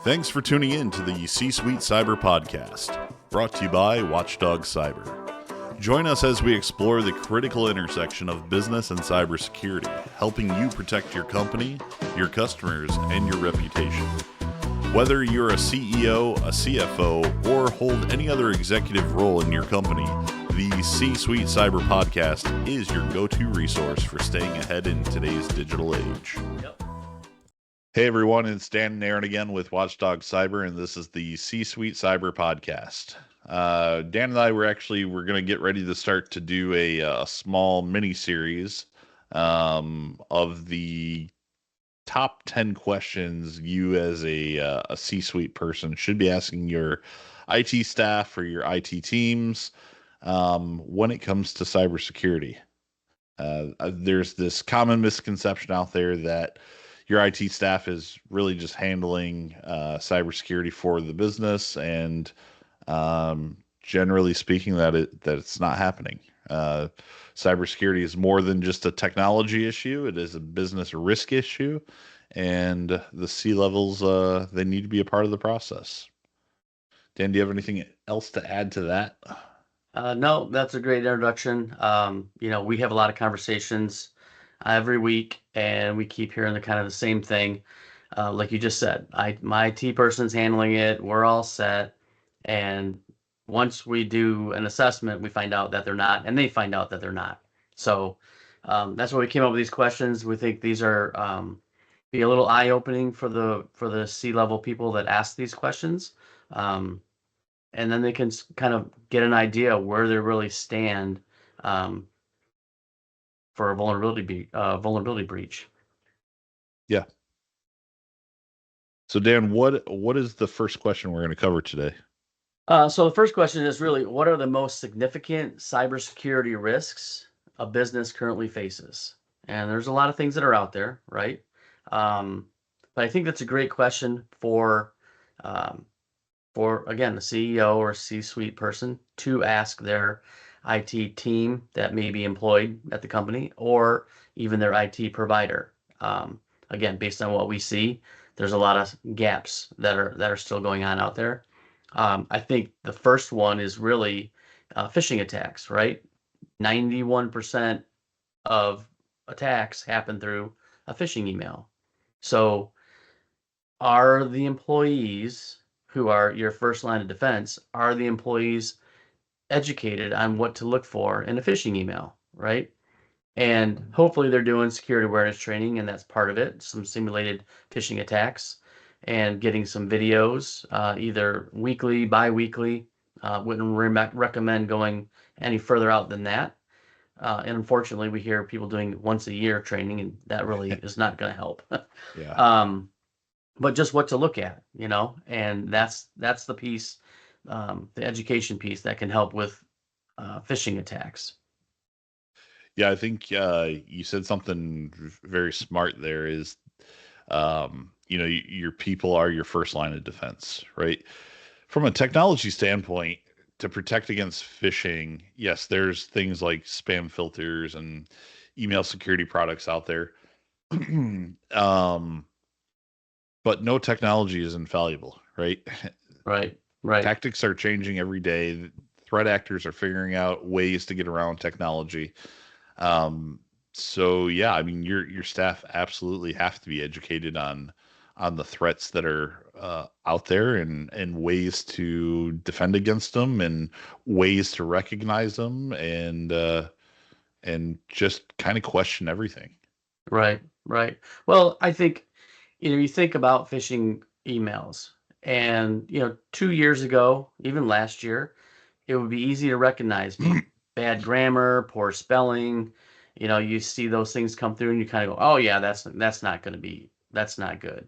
Thanks for tuning in to the C-Suite Cyber Podcast, brought to you by Watchdog Cyber. Join us as we explore the critical intersection of business and cybersecurity, helping you protect your company, your customers, and your reputation. Whether you're a CEO, a CFO, or hold any other executive role in your company, the C-Suite Cyber Podcast is your go-to resource for staying ahead in today's digital age. Yep. Hey everyone, it's Dan and Aaron again with Watchdog Cyber, and this is the C-Suite Cyber Podcast. Dan and I we're going to get ready to start to do a small mini-series of the top 10 questions you as a C-suite person should be asking your IT staff or your IT teams when it comes to cybersecurity. There's this common misconception out there that your IT staff is really just handling cybersecurity for the business, and generally speaking, that it's not happening. Cybersecurity is more than just a technology issue; it is a business risk issue, and the C-levels they need to be a part of the process. Dan, do you have anything else to add to that? No, that's a great introduction. We have a lot of conversations every week, and we keep hearing the same thing. Like you just said, my IT person's handling it. We're all set, and once we do an assessment, we find out that they're not, and they find out that they're not. So that's why we came up with these questions. We think these are be a little eye-opening for the C-level people that ask these questions. And then they can kind of get an idea where they really stand for a vulnerability breach. Yeah. So Dan, what is the first question we're going to cover today? So the first question is really, what are the most significant cybersecurity risks a business currently faces? And there's a lot of things that are out there, right? But I think that's a great question for again, the CEO or C-suite person to ask their IT team that may be employed at the company, or even their IT provider. Again, based on what we see, there's a lot of gaps that are still going on out there. I think the first one is really phishing attacks, right? 91% of attacks happen through a phishing email. So are the employees who are your first line of defense, are the employees educated on what to look for in a phishing email, right? And hopefully they're doing security awareness training, and that's part of it, some simulated phishing attacks, and getting some videos, either weekly, bi-weekly. Wouldn't recommend going any further out than that. And unfortunately, we hear people doing once a year training, and that really is not going to help. Yeah. But just what to look at, and that's the piece, the education piece that can help with phishing attacks. Yeah, I think you said something very smart there is, your people are your first line of defense, right? From a technology standpoint, to protect against phishing, yes, there's things like spam filters and email security products out there. But no technology is infallible, right? Right. Tactics are changing every day. Threat actors are figuring out ways to get around technology. So yeah, I mean, your staff absolutely have to be educated on the threats that are out there, and ways to defend against them, and ways to recognize them, and just kind of question everything. Right. Well, I think, you think about phishing emails, and 2 years ago, even last year, it would be easy to recognize bad grammar, poor spelling. You see those things come through, and you kind of go, "Oh yeah, that's not good."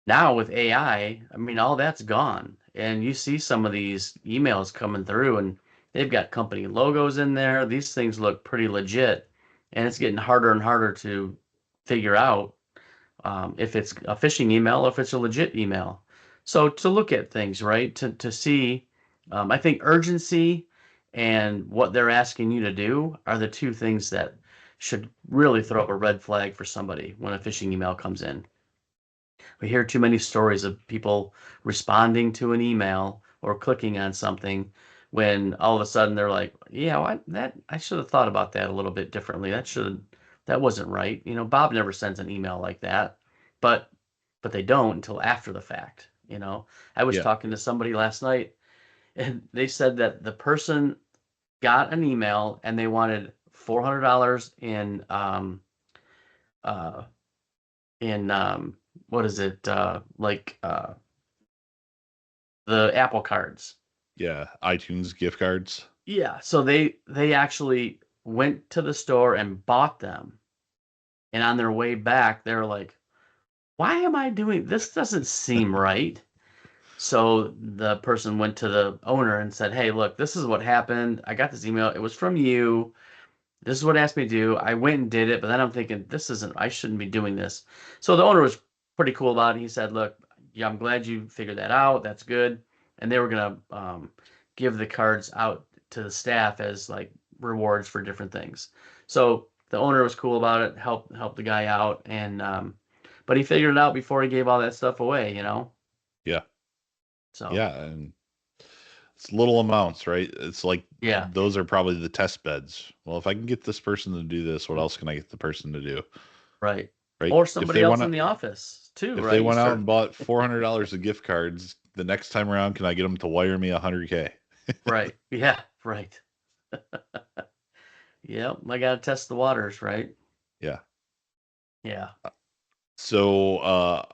Now with AI, I mean, all that's gone, and you see some of these emails coming through, and they've got company logos in there. These things look pretty legit, and it's getting harder and harder to figure out if it's a phishing email or if it's a legit email. So to look at things, right, to see, I think urgency and what they're asking you to do are the two things that should really throw up a red flag for somebody when a phishing email comes in. We hear too many stories of people responding to an email or clicking on something when all of a sudden they're like, yeah, that I should have thought about that a little bit differently. That wasn't right. Bob never sends an email like that, but they don't until after the fact. I was Yeah. talking to somebody last night and they said that the person got an email and they wanted $400 uh in what is it, the Apple cards. Yeah. iTunes gift cards. Yeah, so they actually went to the store and bought them, and on their way back they're like, why am I doing this? Doesn't seem right. So the person went to the owner and said, hey, look, this is what happened. I got this email, it was from you. This is what it asked me to do. I went and did it, but then I'm thinking, I shouldn't be doing this. So the owner was pretty cool about it. He said, look, yeah, I'm glad you figured that out. That's good. And they were going to give the cards out to the staff as like rewards for different things. So the owner was cool about it, helped the guy out. But he figured it out before he gave all that stuff away. Yeah. So, Yeah. And it's little amounts, right? It's like yeah, those are probably the test beds. Well, if I can get this person to do this, what else can I get the person to do? right. Right? Or somebody else in the office too, If they right? You went out start, and bought $400 of gift cards, the next time around, can I get them to wire me 100K? right. Yeah, right. Yep, I gotta test the waters, right? Yeah. Yeah, So,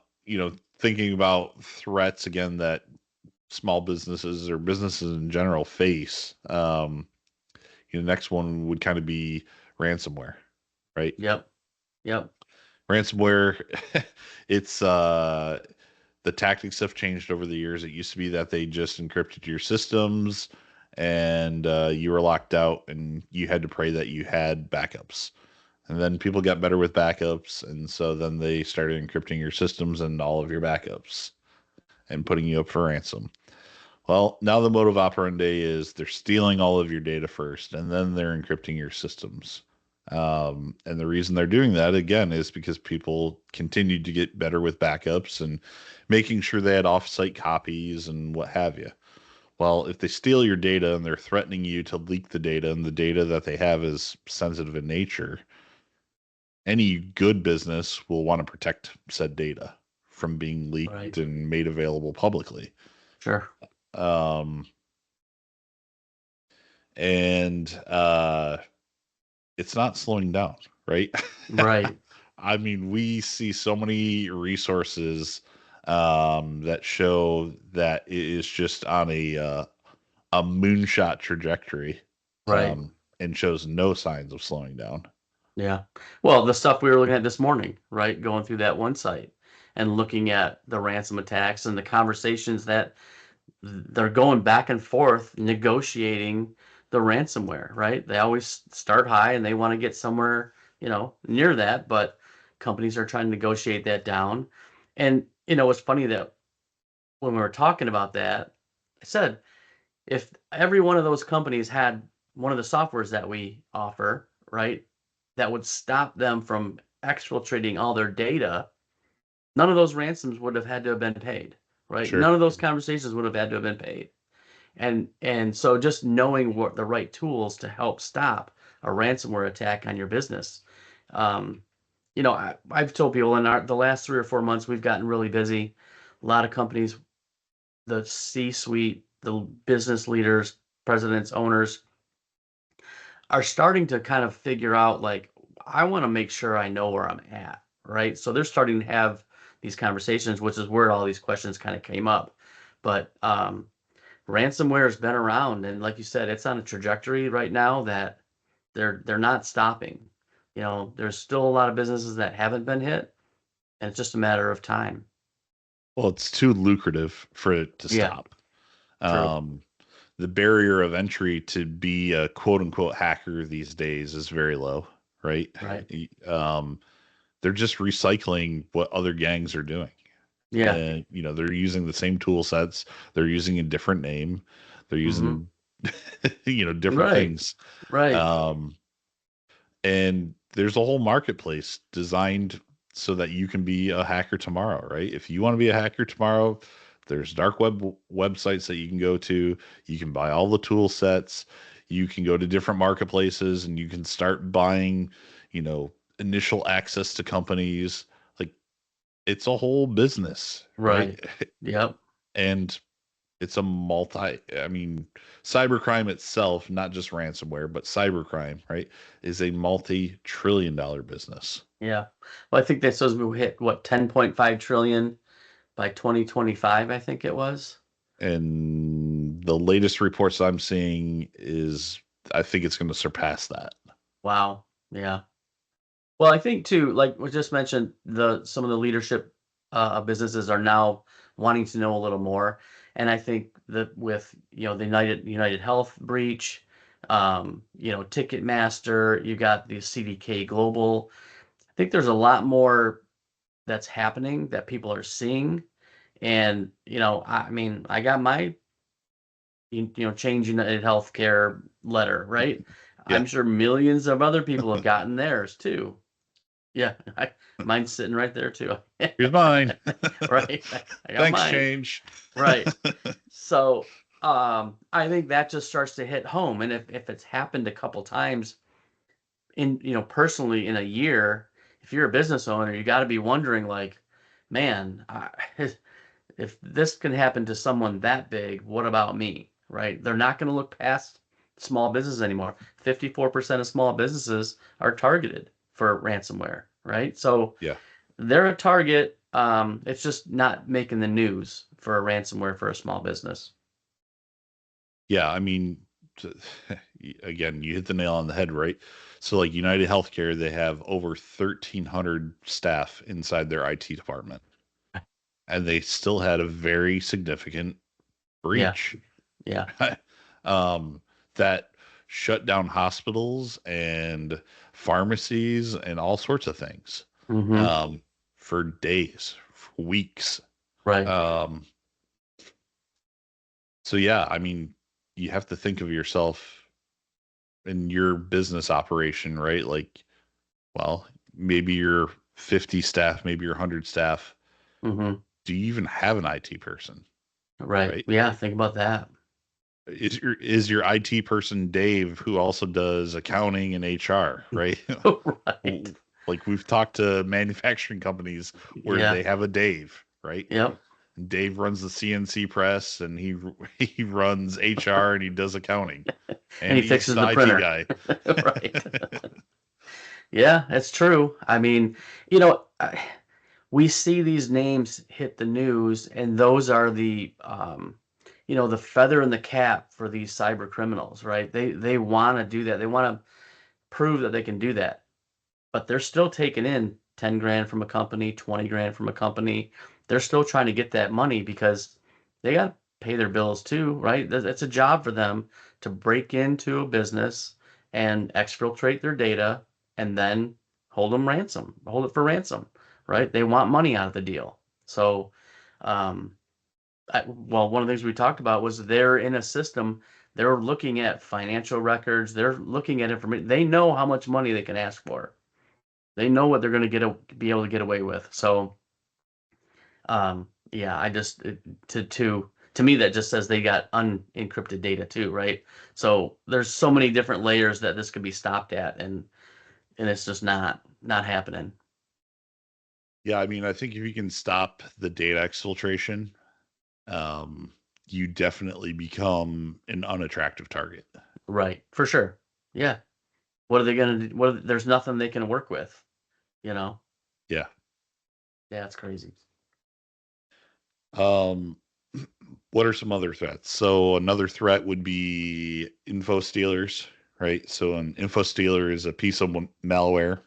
thinking about threats again that small businesses or businesses in general face, next one would kind of be ransomware, right? yep, yep, Ransomware, it's the tactics have changed over the years. It used to be that they just encrypted your systems and you were locked out and you had to pray that you had backups. And then people got better with backups, and so then they started encrypting your systems and all of your backups and putting you up for ransom. Well, now the modus operandi is they're stealing all of your data first, and then they're encrypting your systems. And the reason they're doing that again is because people continued to get better with backups and making sure they had offsite copies and what have you. Well, if they steal your data and they're threatening you to leak the data, and the data that they have is sensitive in nature, any good business will want to protect said data from being leaked right. and made available publicly. Sure. Um, and it's not slowing down, right? Right, I mean, we see so many resources that show that it is just on a moonshot trajectory, right. and shows no signs of slowing down. Yeah. Well, the stuff we were looking at this morning, right? Going through that one site and looking at the ransom attacks and the conversations that they're going back and forth negotiating the ransomware, right? They always start high and they want to get somewhere, near that, but companies are trying to negotiate that down. And, it's funny that when we were talking about that, I said, if every one of those companies had one of the softwares that we offer, right, that would stop them from exfiltrating all their data, none of those ransoms would have had to have been paid, right? Sure. None of those conversations would have had to have been paid. And so just knowing what the right tools to help stop a ransomware attack on your business. Um, I've told people in the last 3 or 4 months we've gotten really busy. A lot of companies, the C-suite, the business leaders, presidents, owners are starting to kind of figure out like, I want to make sure I know where I'm at, right? So they're starting to have these conversations, which is where all these questions kind of came up. But ransomware has been around, and like you said, it's on a trajectory right now that they're not stopping. There's still a lot of businesses that haven't been hit, and it's just a matter of time. Well, it's too lucrative for it to Yeah, stop. true. Um, the barrier of entry to be a quote unquote hacker these days is very low, right? Right. Um, they're just recycling what other gangs are doing. Yeah. And, they're using the same tool sets, they're using a different name, they're Hmm. using, different Right. things. Right. Um, and there's a whole marketplace designed so that you can be a hacker tomorrow, right? If you want to be a hacker tomorrow, there's dark websites that you can go to. You can buy all the tool sets. You can go to different marketplaces and you can start buying, you know, initial access to companies. Like it's a whole business, right? Right. Yep. And it's a I mean, cybercrime itself, not just ransomware, but cybercrime, right, is a multi-trillion dollar business. Yeah. Well, I think that says we hit what 10.5 trillion by 2025, I think it was. And the latest reports I'm seeing is I think it's going to surpass that. Wow. Yeah. Well, I think too, like we just mentioned, the some of the leadership of businesses are now wanting to know a little more, and I think that with the United Health breach, Ticketmaster, you got the CDK Global. I think there's a lot more that's happening that people are seeing, and I mean, I got my Change United Healthcare letter, right? Yeah. I'm sure millions of other people have gotten theirs too. Yeah, mine's sitting right there too. Here's mine. Right, I got Thanks, mine. change. Right. So, I think that just starts to hit home, and if it's happened a couple times in personally in a year, if you're a business owner, you got to be wondering like, man, if this can happen to someone that big, what about me? Right? They're not going to look past small business anymore. 54% of small businesses are targeted for ransomware, right? So Yeah. they're a target. It's just not making the news for a ransomware for a small business. Yeah. I mean, again, you hit the nail on the head, right? So, like United Healthcare, they have over 1,300 staff inside their IT department, and they still had a very significant Yeah, breach yeah. um, that shut down hospitals and pharmacies and all sorts of things Mm-hmm. um, for days, for weeks. Right. Um, so yeah, I mean, you have to think of yourself in your business operation, right? Like, well, maybe you're 50 staff, maybe you're 100 staff. Mm-hmm. Do you even have an IT person, Right. right? Yeah, think about that. Is your IT person Dave, who also does accounting and HR, right? Right. Like we've talked to manufacturing companies where Yeah. they have a Dave, right? Yep. And Dave runs the CNC press and he he runs HR and he does accounting And and he he's fixes the the IT printer. guy. Right. Yeah, it's true. I mean, you know, I, we see these names hit the news, and those are the feather in the cap for these cyber criminals, right? They want to do that. They want to prove that they can do that, but they're still taking in 10 grand from a company, 20 grand from a company. They're still trying to get that money because they got to pay their bills too, right? It's a job for them to break into a business and exfiltrate their data and then hold it for ransom, right? They want money out of the deal. So, um, well, one of the things we talked about was they're in a system. They're looking at financial records. They're looking at information. They know how much money they can ask for. They know what they're going to be able to get away with. So, yeah, to me that just says they got unencrypted data too, right? So there's so many different layers that this could be stopped at, and it's just not happening. Yeah, I mean, I think if you can stop the data exfiltration, you definitely become an unattractive target. Right, for sure. Yeah. What are they gonna do? There's nothing they can work with, you know? Yeah. Yeah, it's crazy. Um, what are some other threats? So another threat would be info stealers, right? So an info stealer is a piece of malware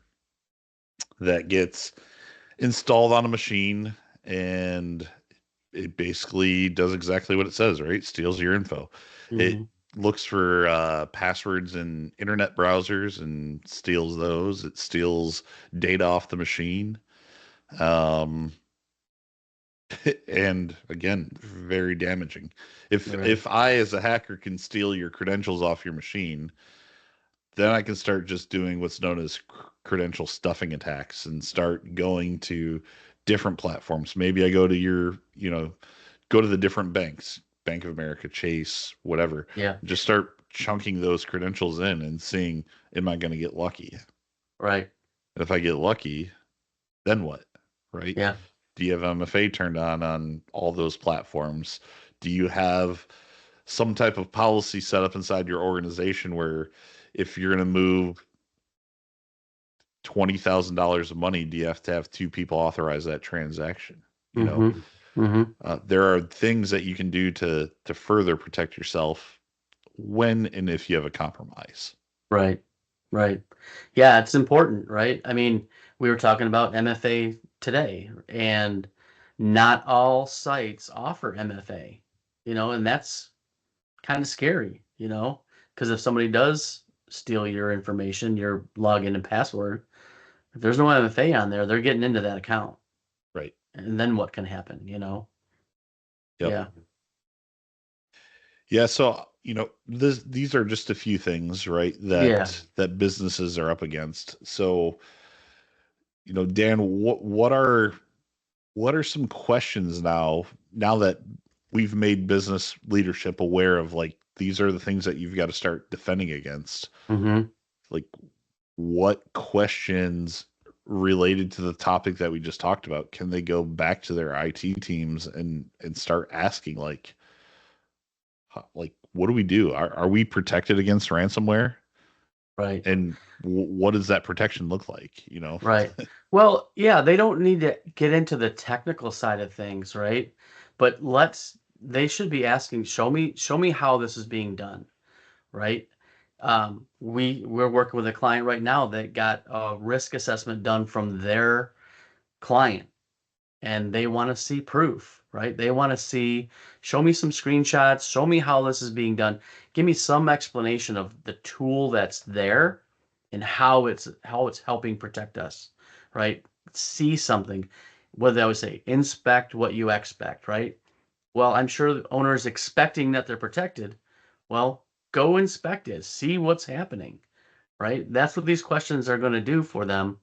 that gets installed on a machine and it basically does exactly what it says, right? Steals your info. It Hmm. looks for passwords in internet browsers and steals those. It steals data off the machine. Um, and again, very damaging. If Right. if I as a hacker can steal your credentials off your machine, then I can start just doing what's known as credential stuffing attacks and start going to different platforms. Maybe I go to go to the different banks, Bank of America, Chase, whatever. Yeah. Just start chunking those credentials in and seeing, am I going to get lucky? Right. And if I get lucky, then what? Right? Yeah. Do you have MFA turned on all those platforms? Do you have some type of policy set up inside your organization where if you're going to move $20,000 of money, do you have to have two people authorize that transaction? You know, Mm-hmm. Mm-hmm. there are things that you can do to further protect yourself when and if you have a compromise. Right. Right. Yeah, it's important, right? I mean, we were talking about MFA today, and not all sites offer MFA, and that's kind of scary, because if somebody does steal your information, your login and password, if there's no MFA on there, they're getting into that account. Right. And then what can happen? Yep. Yeah. Yeah. So, these are just a few things, right, Yeah. that businesses are up against. So, Dan, what are some questions now that we've made business leadership aware of, like, these are the things that you've got to start defending against? Mm-hmm. Like, what questions related to the topic that we just talked about can they go back to their IT teams and start asking, like, what do we do? Are we protected against ransomware? Right. And what does that protection look like? Right. Well, yeah, they don't need to get into the technical side of things, right? But they should be asking, show me how this is being done, right? We're working with a client right now that got a risk assessment done from their client, and they want to see proof, right? They want to see, show me some screenshots, show me how this is being done. Give me some explanation of the tool that's there and how it's helping protect us, right? See something. What they always say, inspect what you expect, right? Well, I'm sure the owner is expecting that they're protected. Well, go inspect it, see what's happening, right? That's what these questions are going to do for them,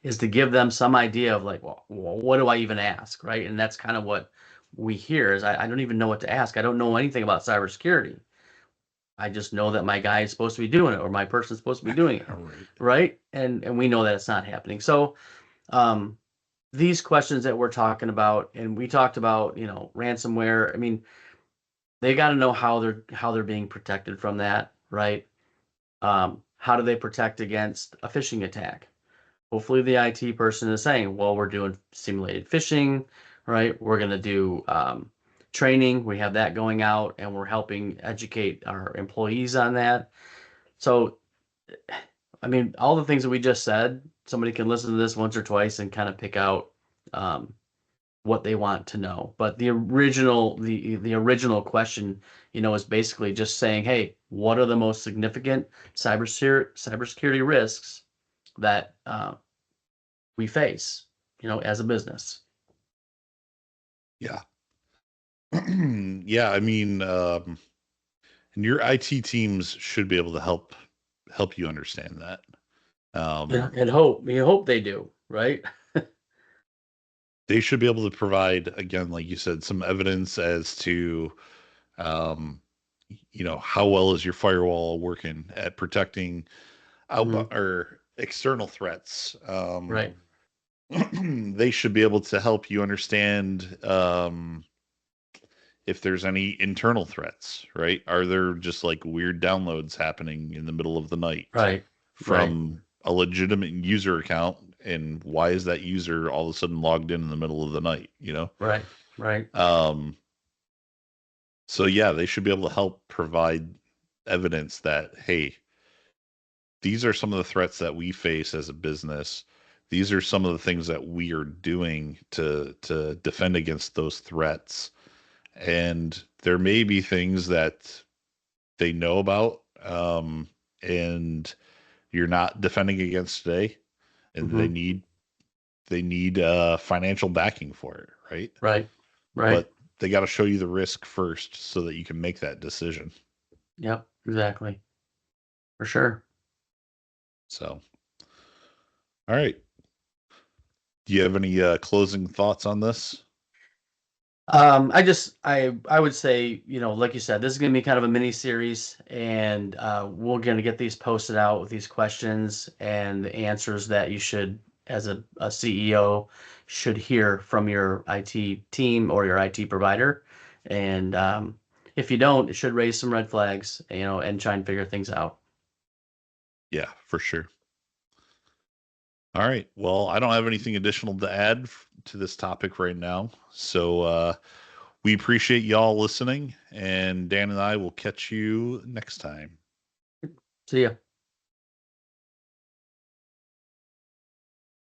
is to give them some idea of like, well, what do I even ask, right? And that's kind of what we hear is I don't even know what to ask. I don't know anything about cybersecurity. I just know that my guy is supposed to be doing it or my person's supposed to be doing it, Right. right? And we know that it's not happening. So um, these questions that we're talking about, and we talked about, ransomware. I mean, they got to know how they're being protected from that, right? How do they protect against a phishing attack? Hopefully the IT person is saying, well, we're doing simulated phishing, right? We're going to do training. We have that going out, and we're helping educate our employees on that. So, I mean, all the things that we just said, somebody can listen to this once or twice and kind of pick out um, what they want to know. But the original question, is basically just saying, hey, what are the most significant cybersecurity risks that we face, as a business. Yeah. Yeah. I mean, and your IT teams should be able to help you understand that. Yeah, Um, and hope they do, right? they should be able to provide, again, like you said, some evidence as to, um, how well is your firewall working at protecting Hmm. outbound or external threats. Right. They should be able to help you understand, if there's any internal threats, right? Are there just like weird downloads happening in the middle of the night Right. Right. from a legitimate user account? And why is that user all of a sudden logged in the middle of the night, Right. Right. Um, so yeah, they should be able to help provide evidence that, hey, these are some of the threats that we face as a business. These are some of the things that we are doing to defend against those threats. And there may be things that they know about, and you're not defending against today, and they Hmm. need financial backing for it, right? Right. Right. But they got to show you the risk first so that you can make that decision. Yep. Exactly. For sure. So, All right. Do you have any closing thoughts on this? I would say, like you said, this is going to be kind of a mini series, and we're going to get these posted out with these questions and the answers that you should, as a CEO, should hear from your IT team or your IT provider. And if you don't, it should raise some red flags, and try and figure things out. Yeah, for sure. All right. Well, I don't have anything additional to add to this topic right now. So we appreciate y'all listening, and Dan and I will catch you next time. See ya.